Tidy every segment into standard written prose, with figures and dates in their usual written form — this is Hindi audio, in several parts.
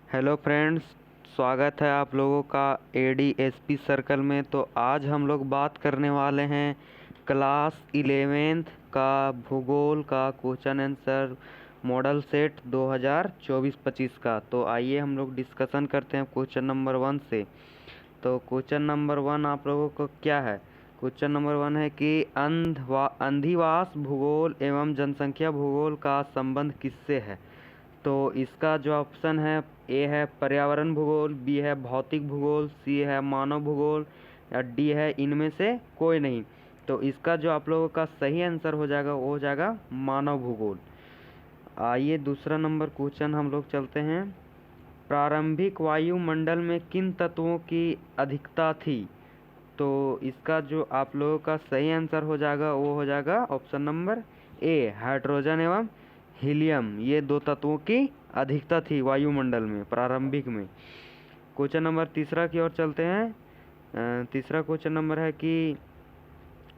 हेलो फ्रेंड्स, स्वागत है आप लोगों का एडीएसपी सर्कल में। तो आज हम लोग बात करने वाले हैं क्लास 11th का भूगोल का क्वेश्चन आंसर मॉडल सेट 2024-25 का। तो आइए हम लोग डिस्कशन करते हैं क्वेश्चन नंबर 1 से। तो क्वेश्चन नंबर 1 आप लोगों को क्या है? क्वेश्चन नंबर 1 है कि अधिवास भूगोल एवं जनसंख्या भूगोल का संबंध किससे है? तो इसका जो ऑप्शन है, ए है पर्यावरण भूगोल, बी है भौतिक भूगोल, सी है मानव भूगोल या डी है इनमें से कोई नहीं। तो इसका जो आप लोगों का सही आंसर हो जाएगा वो हो जाएगा मानव भूगोल। आइए दूसरा नंबर क्वेश्चन हम लोग चलते हैं। प्रारंभिक वायुमंडल में किन तत्वों की अधिकता थी? तो इसका जो आप लोगों का सही आंसर हो जाएगा वो हो जाएगा ऑप्शन नंबर ए, हाइड्रोजन एवं हीलियम। ये दो तत्वों की अधिकता थी वायुमंडल में प्रारंभिक में। क्वेश्चन नंबर तीसरा की ओर चलते हैं। तीसरा क्वेश्चन नंबर है कि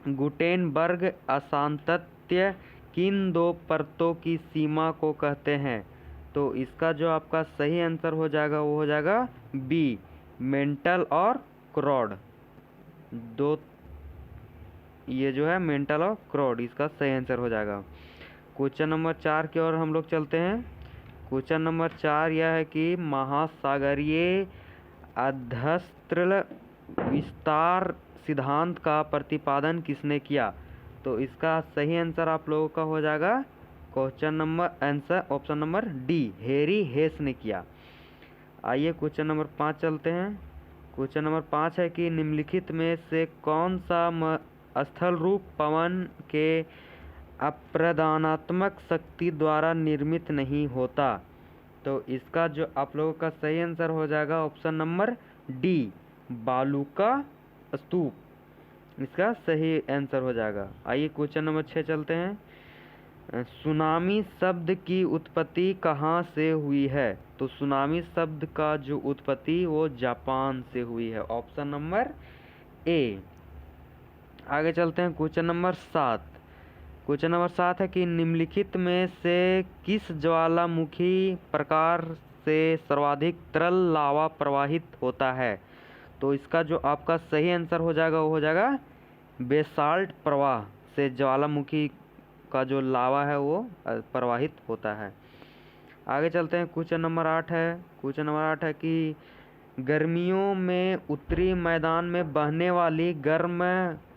गुटेनबर्ग असातत्य किन दो परतों की सीमा को कहते हैं? तो इसका जो आपका सही आंसर हो जाएगा वो हो जाएगा बी, मेंटल और क्रोड। दो ये जो है मेंटल और क्रोड, इसका सही आंसर हो जाएगा। क्वेश्चन नंबर 4 की ओर हम लोग चलते हैं। क्वेश्चन नंबर 4 यह है कि महासागरीय अधस्तल विस्तार सिद्धांत का प्रतिपादन किसने किया? तो इसका सही आंसर आप लोगों का हो जाएगा question number answer option number D, Harry हेस ने किया। आइए क्वेश्चन नंबर 5 चलते हैं। क्वेश्चन नंबर 5 है कि निम्नलिखित में से कौन सा स्थल रूप पवन के अप्रदानात्मक शक्ति द्वारा निर्मित नहीं होता? तो इसका जो आप लोगों का सही आंसर हो जाएगा ऑप्शन नंबर डी, बालू का स्तूप, इसका सही आंसर हो जाएगा। आइए क्वेश्चन नंबर 6 चलते हैं। सुनामी शब्द की उत्पत्ति कहाँ से हुई है? तो सुनामी शब्द का जो उत्पत्ति वो जापान से हुई है, ऑप्शन नंबर ए। आगे चलते हैं क्वेश्चन नंबर 7। क्वेश्चन नंबर 7 है कि निम्नलिखित में से किस ज्वालामुखी प्रकार से सर्वाधिक तरल लावा प्रवाहित होता है? तो इसका जो आपका सही आंसर हो जाएगा वो हो जाएगा बेसाल्ट प्रवाह से ज्वालामुखी का जो लावा है वो प्रवाहित होता है। आगे चलते हैं क्वेश्चन नंबर 8 है। क्वेश्चन नंबर 8 है कि गर्मियों में उत्तरी मैदान में बहने वाली गर्म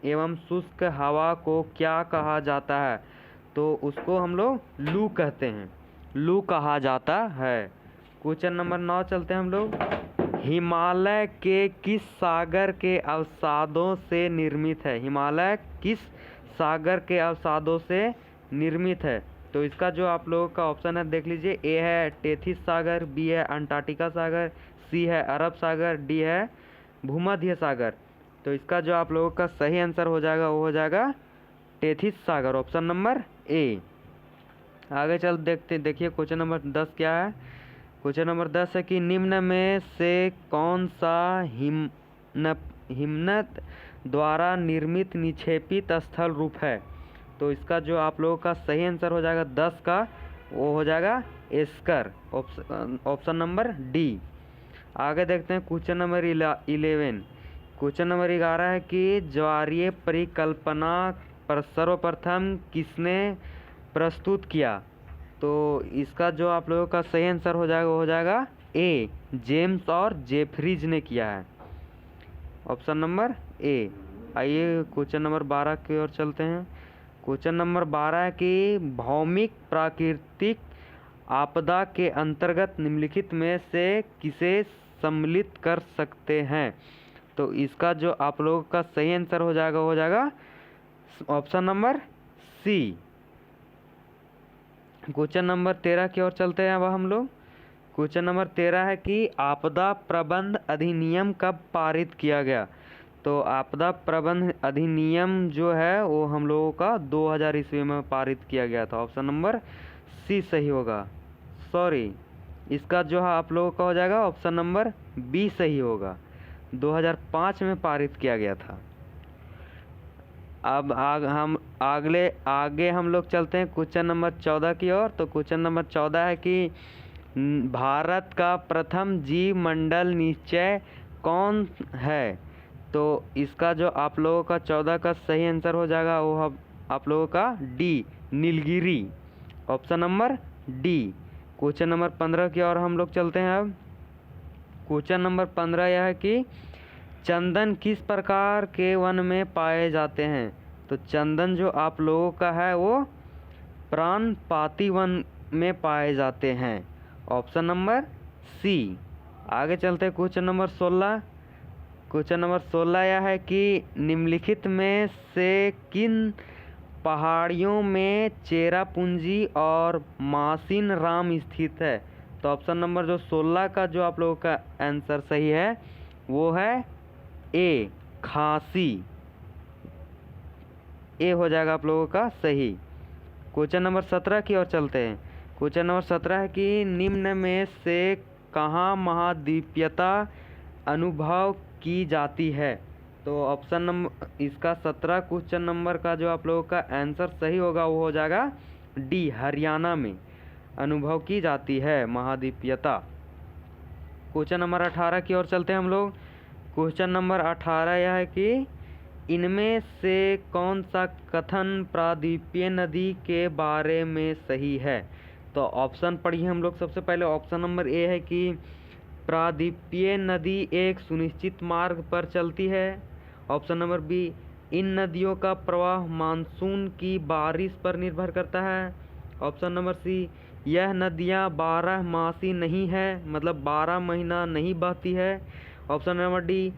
एवं शुष्क हवा को क्या कहा जाता है? तो उसको हम लोग लू कहते हैं, लू कहा जाता है। क्वेश्चन नंबर 9 चलते हैं हम लोग। हिमालय के किस सागर के अवसादों से निर्मित है? हिमालय किस सागर के अवसादों से निर्मित है? तो इसका जो आप लोगों का ऑप्शन है देख लीजिए, ए है टेथिस सागर, बी है अंटार्कटिका सागर, सी है अरब सागर, डी है भूमध्य सागर। तो इसका जो आप लोगों का सही आंसर हो जाएगा वो हो जाएगा Tethys Sagar, option number A. आगे चल देखिए क्वेश्चन नंबर 10 क्या है। क्वेश्चन नंबर 10 है कि निम्न में से कौन सा हिमनद द्वारा निर्मित निक्षेपित स्थल रूप है? तो इसका जो आप लोगों का सही आंसर हो जाएगा 10 का वो हो जाएगा एस्कर, ऑप्शन नंबर डी। आगे देखते हैं क्वेश्चन नंबर 11। क्वेश्चन नंबर 11 है कि ज्वारीय परिकल्पना पर सर्वप्रथम किसने प्रस्तुत किया? तो इसका जो आप लोगों का सही आंसर हो जाएगा वो हो जाएगा ए, जेम्स और जेफरीज ने किया है, ऑप्शन नंबर ए। आइए क्वेश्चन नंबर 12 की ओर चलते हैं। क्वेश्चन नंबर 12 है कि भौमिक प्राकृतिक आपदा के अंतर्गत निम्नलिखित में से किसे सम्मिलित कर सकते हैं? तो इसका जो आप लोगों का सही आंसर हो जाएगा option number C. Question number 13 की ओर चलते हैं अब हम लोग। क्वेश्चन नंबर 13 है कि आपदा प्रबंध अधिनियम कब पारित किया गया? तो आपदा प्रबंध अधिनियम जो है वो हम लोगों का 2000 ईस्वी में पारित किया गया था, ऑप्शन नंबर सी सही होगा। सॉरी, इसका जो है आप लोगों का हो जाएगा ऑप्शन नंबर बी सही होगा, 2005 में पारित किया गया था। अब आगे हम लोग चलते हैं क्वेश्चन नंबर 14 की ओर। तो क्वेश्चन नंबर 14 है कि भारत का प्रथम जीव मंडल निश्चय कौन है? तो इसका जो आप लोगों का 14 का सही आंसर हो जाएगा वो आप लोगों का D, Nilgiri. Option number D. Question number 15 की ओर हम लोग चलते हैं। अब क्वेश्चन नंबर 15 यह है कि चंदन किस प्रकार के वन में पाए जाते हैं? तो चंदन जो आप लोगों का है वो पर्णपाती वन में पाए जाते हैं। Option number C. आगे चलते हैं क्वेश्चन नंबर 16। क्वेश्चन नंबर 16 यह है कि निम्नलिखित में से किन पहाड़ियों में चेरापूंजी और मासिन राम स्थित है? तो ऑप्शन नंबर जो 16 का जो आप लोगों का आंसर सही है वो है ए, खांसी। ए हो जाएगा आप लोगों का सही। क्वेश्चन नंबर 17 की ओर चलते हैं। क्वेश्चन नंबर 17 है कि निम्न में से कहाँ महाद्वीपीयता अनुभव की जाती है? तो ऑप्शन नंबर इसका 17 क्वेश्चन नंबर का जो आप लोगों का आंसर सही होगा वो हो जाएगा डी, हरियाणा में अनुभव की जाती है महाद्वीपीयता। क्वेश्चन नंबर 18 की ओर चलते हैं हम लोग। क्वेश्चन नंबर 18 यह है कि इनमें से कौन सा कथन प्रायद्वीपीय नदी के बारे में सही है? तो ऑप्शन पढ़िए हम लोग। सबसे पहले ऑप्शन नंबर ए है कि प्रायद्वीपीय नदी एक सुनिश्चित मार्ग पर चलती है। ऑप्शन नंबर बी, इन नदियों का प्रवाह मानसून की बारिश पर निर्भर करता है। ऑप्शन नंबर सी, यह नदियां 12 मासी नहीं है, मतलब 12 महीना नहीं बहती है। ऑप्शन नंबर डी,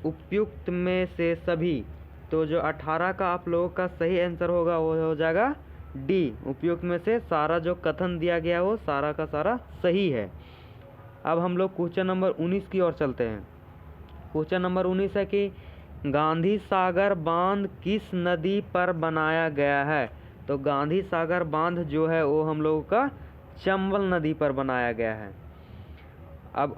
उपयुक्त में से सभी। तो जो 18 का आप लोगों का सही आंसर होगा वो हो जाएगा डी, उपयुक्त में से सारा जो कथन दिया गया वो सारा का सारा सही है। अब हम लोग क्वेश्चन नंबर 19 की ओर चलते हैं। क्वेश्चन नंबर 19 है कि गांधी सागर बांध किस नदी पर बनाया गया है? तो गांधी सागर बांध जो है वो हम लोगों का चंबल नदी पर बनाया गया है। अब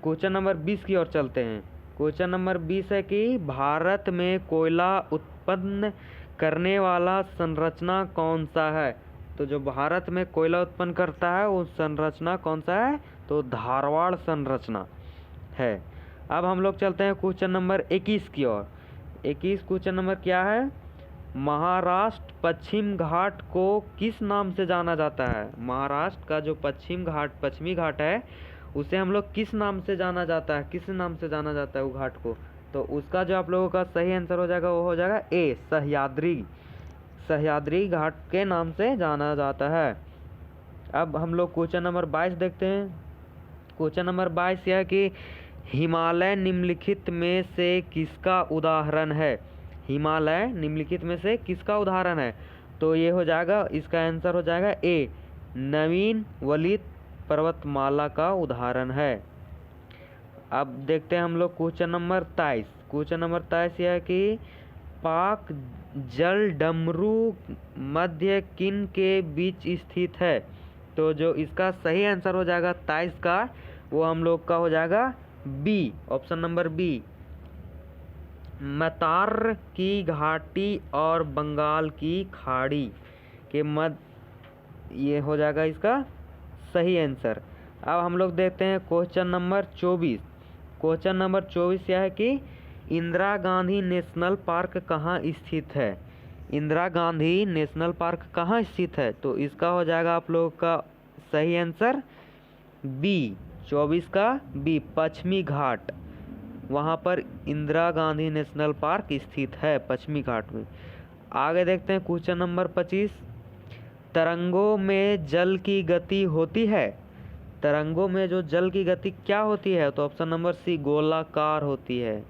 क्वेश्चन नंबर 20 की ओर चलते हैं। क्वेश्चन नंबर 20 है कि भारत में कोयला उत्पन्न करने वाला संरचना कौन सा है? तो जो भारत में कोयला उत्पन्न करता है वो संरचना कौन सा है? तो धारवाड़ संरचना है। अब हम लोग चलते हैं क्वेश्चन नंबर 21 की ओर। 21 क्वेश्चन नंबर क्या है? महाराष्ट्र पश्चिम घाट को किस नाम से जाना जाता है? महाराष्ट्र का जो पश्चिमी घाट है उसे हम लोग किस नाम से जाना जाता है? किस नाम से जाना जाता है वो घाट को? तो उसका जो आप लोगों का सही आंसर हो जाएगा वो हो जाएगा ए, सह्याद्री। सह्याद्री घाट के नाम से जाना जाता है। अब हम लोग क्वेश्चन नंबर 22 देखते हैं। क्वेश्चन नंबर 22 यह है कि हिमालय निम्नलिखित में से किसका उदाहरण है? हिमालय निम्नलिखित में से किसका उदाहरण है? तो ये हो जाएगा, इसका आंसर हो जाएगा ए, नवीन वलित पर्वतमाला का उदाहरण है। अब देखते हैं हम लोग क्वेश्चन नंबर 23। क्वेश्चन नंबर 23 यह है कि पाक जल डमरू मध्य किन के बीच स्थित है? तो जो इसका सही आंसर हो जाएगा 23 का वो हम लोग का हो जाएगा बी, ऑप्शन नंबर बी, मतार की घाटी और बंगाल की खाड़ी के मध्य, ये हो जाएगा इसका सही आंसर। अब हम लोग देखते हैं क्वेश्चन नंबर 24। क्वेश्चन नंबर 24 यह है कि इंदिरा गांधी नेशनल पार्क कहाँ स्थित है? इंदिरा गांधी नेशनल पार्क कहाँ स्थित है? तो इसका हो जाएगा आप लोगों का सही आंसर बी, 24 का बी, पश्चिमी घाट। वहाँ पर इंदिरा गांधी नेशनल पार्क स्थित है पश्चिमी घाट में। आगे देखते हैं क्वेश्चन नंबर 25। तरंगों में जल की गति होती है? तरंगों में जो जल की गति क्या होती है? तो ऑप्शन नंबर सी, गोलाकार होती है।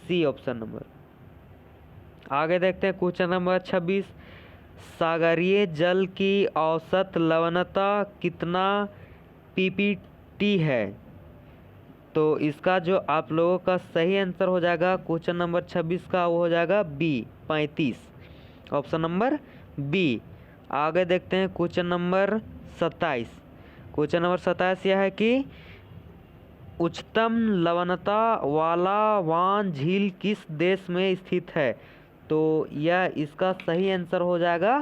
C option number. आगे देखते हैं क्वेश्चन नंबर 26। सागरीय जल की औसत लवणता कितना पीपीटी है? तो इसका जो आप लोगों का सही आंसर हो जाएगा क्वेश्चन नंबर 26 का वो हो जाएगा बी, 35, ऑप्शन नंबर बी। आगे देखते हैं क्वेश्चन नंबर 27। क्वेश्चन नंबर 27 यह है कि उच्चतम लवणता वाला वान झील किस देश में स्थित है? तो यह इसका सही आंसर हो जाएगा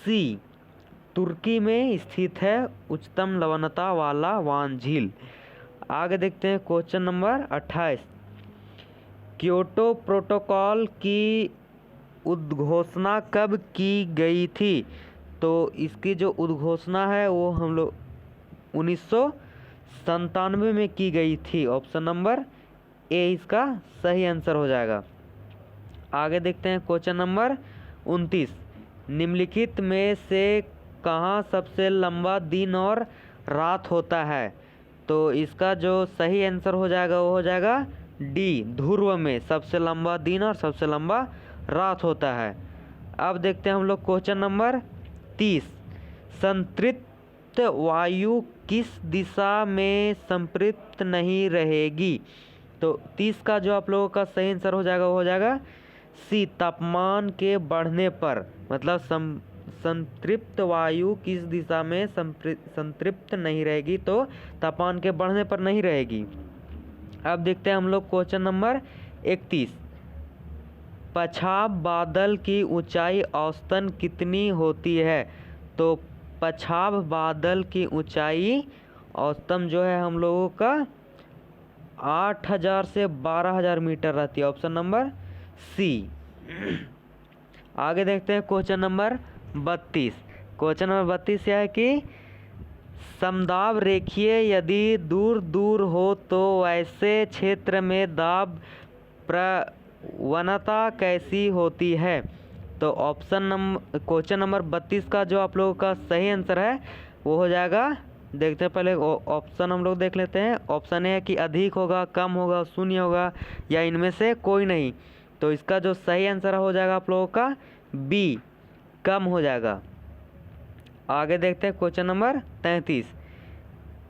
सी, तुर्की में स्थित है उच्चतम लवणता वाला वान झील। आगे देखते हैं क्वेश्चन नंबर 28। क्योटो प्रोटोकॉल की उद्घोषणा कब की गई थी? तो इसकी जो उद्घोषणा है वो हम लोग 1997 में की गई थी। ऑप्शन नंबर ए इसका सही आंसर हो जाएगा। आगे देखते हैं क्वेश्चन नंबर 29। निम्नलिखित में से कहाँ सबसे लंबा दिन और रात होता है? तो इसका जो सही आंसर हो जाएगा वो हो जाएगा डी, ध्रुव में सबसे लंबा दिन और सबसे लंबा रात होता है। अब देखते हैं हम लोग क्वेश्चन नंबर 30। संतृप्त वायु किस दिशा में संपृक्त नहीं रहेगी? तो 30 का जो आप लोगों का सही आंसर हो जाएगा वो हो जाएगा सी, तापमान के बढ़ने पर। मतलब संतृप्त वायु किस दिशा में संतृप्त नहीं रहेगी? तो तापमान के बढ़ने पर नहीं रहेगी। अब देखते हैं हम लोग क्वेश्चन नंबर 31। पछाव बादल की ऊंचाई औसतन कितनी होती है? तो पछाव बादल की ऊंचाई औसतन जो है हम लोगों का 8000 से 12000 मीटर रहती है। Option number C. आगे देखते हैं क्वेश्चन नंबर 32। क्वेश्चन नंबर 32 यह है कि समदाब रेखीय यदि दूर दूर हो तो वैसे क्षेत्र में दाब प्रवणता कैसी होती है? तो क्वेश्चन नंबर 32 का जो आप लोगों का सही आंसर है वो हो जाएगा, देखते हैं पहले ऑप्शन हम लोग देख लेते हैं। ऑप्शन ए है कि अधिक होगा, कम होगा, शून्य होगा या इनमें से कोई नहीं। तो इसका जो सही आंसर हो जाएगा आप लोगों का बी, कम हो जाएगा। आगे देखते हैं क्वेश्चन नंबर 33।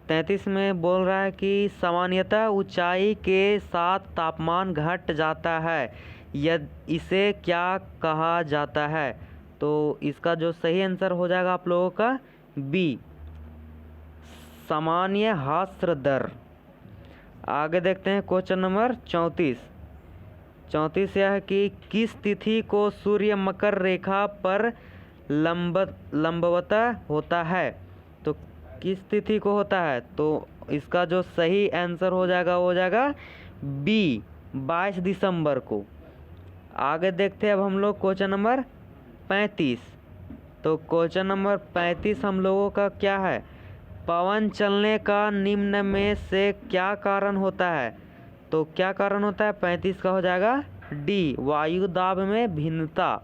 33 में बोल रहा है कि सामान्यतः ऊंचाई के साथ तापमान घट जाता है, यदि इसे क्या कहा जाता है? तो इसका जो सही आंसर हो जाएगा आप लोगों का बी, सामान्य ह्रास दर। आगे देखते हैं क्वेश्चन नंबर 34। 34 यह है कि किस तिथि को सूर्य मकर रेखा पर लंबवत होता है? तो किस तिथि को होता है? तो इसका जो सही आंसर हो जाएगा वो हो जाएगा बी, 22 दिसंबर को। आगे देखते हैं अब हम लोग क्वेश्चन नंबर 35। तो क्वेश्चन नंबर 35 हम लोगों का क्या है? पवन चलने का निम्न में से क्या कारण होता है? तो क्या कारण होता है? 35 का हो जाएगा डी, वायु दाब में भिन्नता।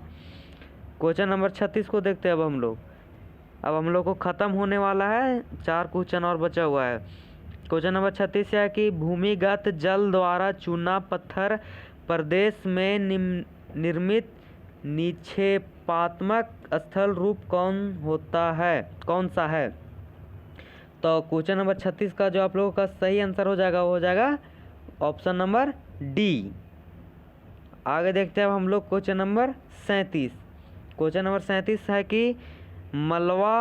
क्वेश्चन नंबर 36 को देखते हैं अब हम लोग को ख़त्म होने वाला है, 4 क्वेश्चन और बचा हुआ है। क्वेश्चन नंबर 36 है कि भूमिगत जल द्वारा चूना पत्थर प्रदेश में निर्मित निक्षेपात्मक स्थल रूप कौन सा है? तो क्वेश्चन नंबर 36 का जो आप लोगों का सही आंसर हो जाएगा वो हो जाएगा ऑप्शन नंबर डी। आगे देखते हैं अब हम लोग क्वेश्चन नंबर 37। क्वेश्चन नंबर 37 है कि मलबा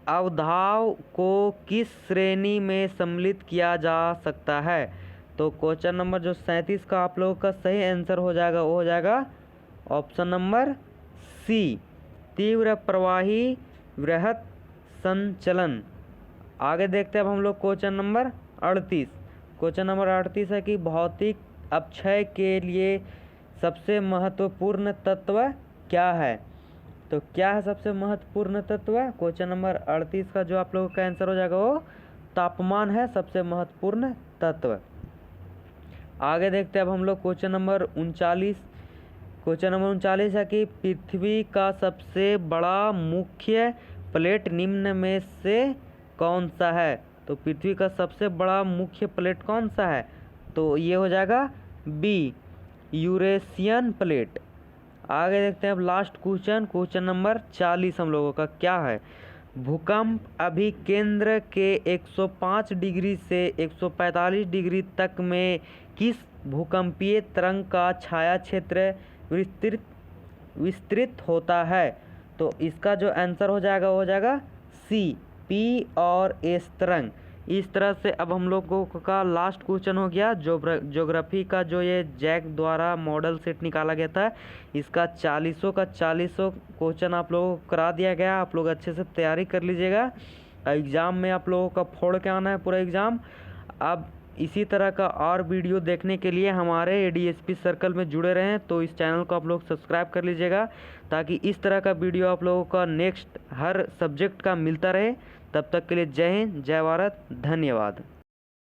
अवधाव को किस श्रेणी में सम्मिलित किया जा सकता है? तो क्वेश्चन नंबर जो 37 का आप लोगों का सही आंसर हो जाएगा वो हो जाएगा ऑप्शन नंबर सी, तीव्र प्रवाही वृहत संचलन। आगे देखते हैं अब हम लोग क्वेश्चन नंबर 38। क्वेश्चन नंबर 38 है कि भौतिक अपक्षय के लिए सबसे महत्वपूर्ण तत्व क्या है? तो क्या है सबसे महत्वपूर्ण तत्व? क्वेश्चन नंबर 38 का जो आप लोगों का आंसर हो जाएगा वो तापमान है सबसे महत्वपूर्ण तत्व। आगे देखते हैं अब हम लोग क्वेश्चन नंबर 39। क्वेश्चन नंबर 39 है कि पृथ्वी का सबसे बड़ा मुख्य प्लेट निम्न में से कौन सा है? तो पृथ्वी का सबसे बड़ा मुख्य प्लेट कौन सा है? तो ये हो जाएगा बी, यूरेशियन प्लेट। आगे देखते हैं अब लास्ट क्वेश्चन नंबर 40 हम लोगों का क्या है? भूकंप अभिकेंद्र के 105 डिग्री से 145 डिग्री तक में किस भूकंपीय तरंग का छाया क्षेत्र विस्तृत होता है? तो इसका जो आंसर हो जाएगा वो हो जाएगा सी, पी और एस तरंग। इस तरह से अब हम लोगों का लास्ट क्वेश्चन हो गया ज्योग्राफी का, जो ये जैक द्वारा मॉडल सेट निकाला गया था, इसका 40 का 40 क्वेश्चन आप लोगों को करा दिया गया। आप लोग अच्छे से तैयारी कर लीजिएगा, एग्ज़ाम में आप लोगों का फोड़ के आना है पूरा एग्ज़ाम। अब इसी तरह का और वीडियो देखने के लिए हमारे ADSP सर्कल में जुड़े रहें, तो इस चैनल को आप लोग सब्सक्राइब कर लीजिएगा, ताकि इस तरह का वीडियो आप लोगों का नेक्स्ट हर सब्जेक्ट का मिलता रहे। तब तक के लिए जय हिंद, जय भारत, धन्यवाद।